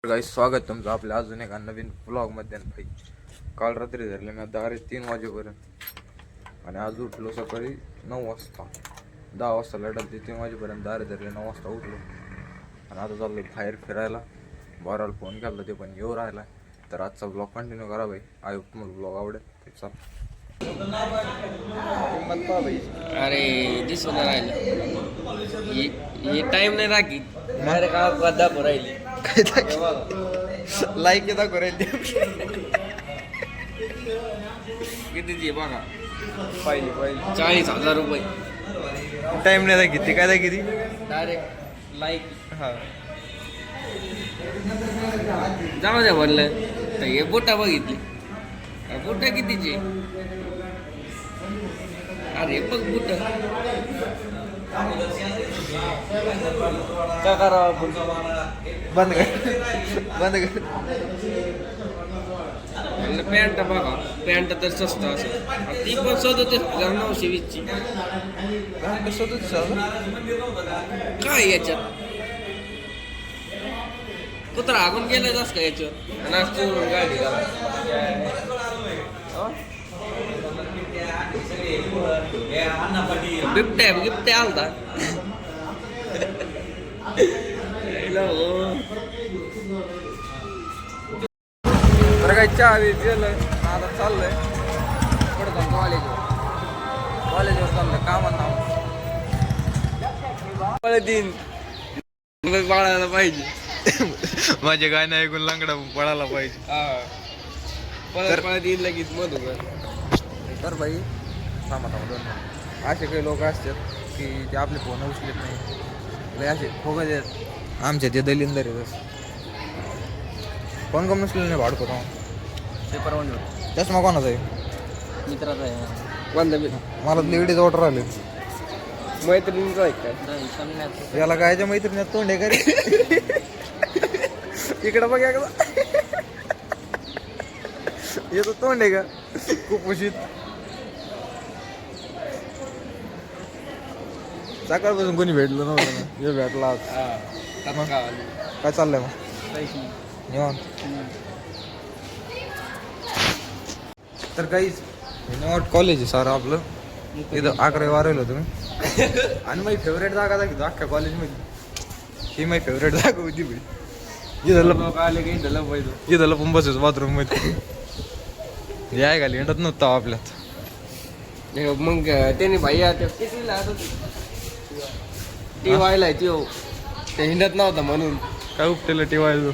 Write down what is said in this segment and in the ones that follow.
काही स्वागत तुमचं आपल्या अजून एका नवीन ब्लॉगमध्ये. भाई काल रात्री धरले मी 3 वाजेपर्यंत आणि आज उठलो सकाळी 9 वाजता. 10 वाजता लढत 3 वाजेपर्यंत दारे धरले. 9 वाजता उठलो आणि आता चाललो बाहेर फिरायला. बाराला फोन केला ते पण येऊ राहिला. तर आजचा ब्लॉग कंटिन्यू करा भाई. आय होप तुम्हाला ब्लॉग आवडेल. ते चाल अरे दिसून राहिलं हे टाइम नाही राखी अरे का गद्दा राहिली लाईक येता करेल कितीची बघा पाहिजे 40,000 रुपये. टाइम नाही किती काय किती डायरेक्ट लाईक हा जाऊ द्या म्हणलं तर हे बोटा बघितली बोटा कितीची अरे बघ बोट काय करावं बंद कर पॅन्ट बघा पॅन्ट तर स्वस्त असेल ती पण 37,920ची काय याच्यात कुत्रा हागून गेलं जास्त का याच्यावर आणि आज चोरून गाडी बिबट्या आलता बरं काय चहा गेलं आता चाललंय पडतो कॉलेजवर चाललंय कामांना दिन बाळायला पाहिजे माझे गाणं ऐकून लंगडा पळायला पाहिजे. पळत येईल लगेच मधुकर. तर भाई थांबा 2 मिनिट. असे काही लोक असतात की ते आपले फोन उचलत नाही. लय असे फोगत आहेत आमच्या ते दलिंदर आहेत. फोन कम नसलेलं नाही भाडको पेपर वन चष्मा कोणाचा आहे मित्राचा आहे मला लेडीज ऑर्डर आले मैत्रिणीचा आहे काय याला कायच्या मैत्रिणीत तोंड आहे का रे इकडं बघ एकदा येतो तोंड आहे का खूप उशीत सकाळपासून कोणी भेटलं नव्हतं ना हे भेटला आज. काय चाललंय मग निवांत. तर काहीच निवांत कॉलेज आहे सारं आपलं. इथं 11-12 होतो मी आणि माझी फेवरेट जागा दाखवतो अख्ख्या कॉलेजमध्ये. ही माझी फेवरेट जागा होती भाई. इथं आले काही झालं पाहिजे इथं लपून बसायचं बाथरूम मध्ये. याय घाली हिंडत नव्हतं आपल्यात. मग त्याने भाई टी व्हायला ते हिंडत नव्हता म्हणून काय उपटेलं टिवायचं.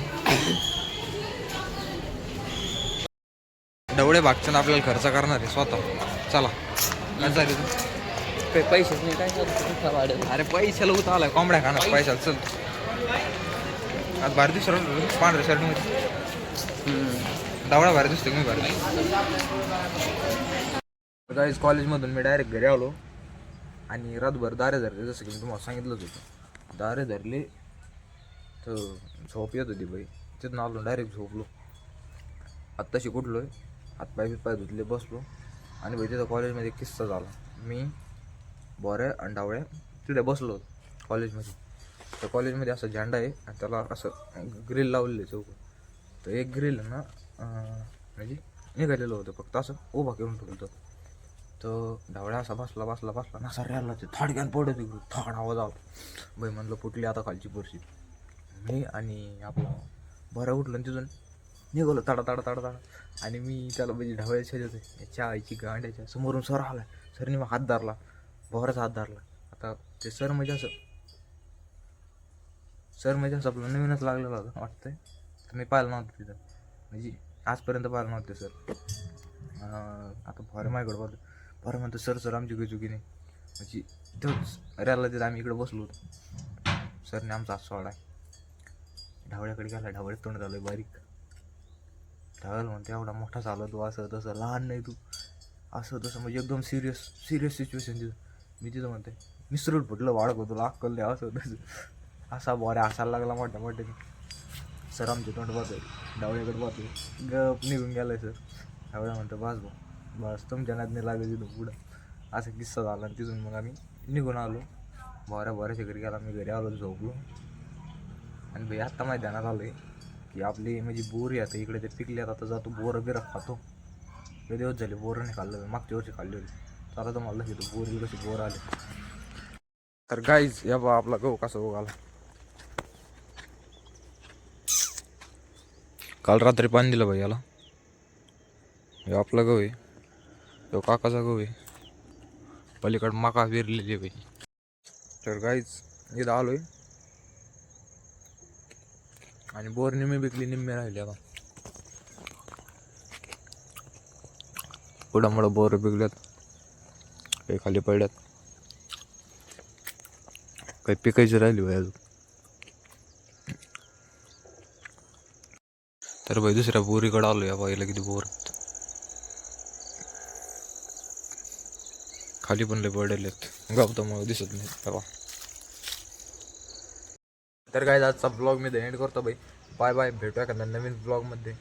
ढवळे भागचं आपल्याला खर्च करणार आहे स्वतः. चला पैसे नाही काय करतो वाढेल. अरे पैशाला उत आलाय कोंबड्या खाणार पैशाला. चल आज भारी दिसतो पांढऱ्या शर्ट मध्ये डावळा भारी दिसतो मी भारी. काहीच कॉलेजमधून मी डायरेक्ट घरी आलो आणि रातभर दारे धरले जसं की मी तुम्हाला सांगितलंच होतं. दारे धरले तर झोप येत होती बाई. तिथून आलो डायरेक्ट झोपलो. आत्ताशी कुठलोय हातपाय धुतले बसलो आणि भाई तिथं कॉलेजमध्ये किस्सा झाला. मी बोऱ्या आणि डावळ्या तिथे बसलो होतो कॉलेजमध्ये. तर कॉलेजमध्ये असं झेंडा आहे आणि त्याला असं ग्रिल लावलेलं आहे चौक. तर एक ग्रिल ना म्हणजे निघालेलं होतं फक्त असं उभा करून ठेवलं. तर ढवळ्या असा बसला ना असा रॅला ते थाडक्यान पडत तिकडून थाड आवाज आला. बाई म्हणलं फुटली आता खालची परिस्थिती. मी आणि आपला बरं उठलं आणि तिथून निघालो ताडा आणि मी त्याला म्हणजे ढवळ्या छेद होते चहाची गांड्याच्या समोरून सर आला. सरने मग हात धरला भोवराचा हात धरला. आता ते सर म्हणजे असं आपलं नवीनच लागलेलं होतं वाटतंय. तर मी पाहिलं नव्हतं तिथं म्हणजे आजपर्यंत पाहिलं नव्हतं सर. आता भोरे माझ्याकडे बघतो बरं म्हणतो सर आमची काही चुकी नाही म्हणजे तोच रॅला तिथं आम्ही इकडे बसलो होतो. सरने आमचा हात सोडा ढावळ्याकडे गेला. ढावळ्यात तोंड झालं बारीक. ढावळ्याला म्हणते एवढा मोठा झाला तू असं तसं लहान नाही तू असं तसं म्हणजे एकदम सिरियस सिच्युएशन तिथं. मी तिथं म्हणते मिसरूट फुटलं वाढक तुला अक्कल नाही असं तसं असा बोऱ्या हसायला लागला मोठ्याने. सर आमचे तोंड पाहतोय ढावळ्याकडे पाहतोय गप निघून गेलाय सर. ढावळ्या म्हणतो बस तुमच्या नादने लागले तिथं पुढं. असा किस्सा झाला आणि तिथून मग आम्ही निघून आलो. बऱ्याच्या घरी गेला. मी घरी आलो झोपलो आणि भाई आत्ता माझ्या ध्यानात आलो आहे की आपली म्हणजे बोर आहे आता इकडे ते पिकले आता जातो बोर बिरा खातो. लय दिवस झाले बोर नाही खाल्लं, मागच्या वर्षी खाल्ले होते. चला तर मला घेतो बोर कशी बोर आले. तर गाईज या बा आपला गहू कसा उगाला. काल रात्री पाणी दिलं बाई याला. हे आपला गहू आहे, तो काकाचा गहू आहे. पलीकडे मका विरलेली बाई. तर गाईज इथं आलोय आणि बोर निम्मे विकली निम्मे राहिले आता. पुढं बोर बिगल्यात, काही खाली पडल्यात, काही पिकायची राहिली बाई अजून. तर बाई दुसऱ्या बोरीकडे आलो या बाईला किती बोर खाली पण लय पडलेत, गवतामुळे दिसत नाही तेव्हा. तर काय आजचा ब्लॉग मी एंड करतो बाई. बाय बाय, भेटूया का नवीन ब्लॉगमध्ये.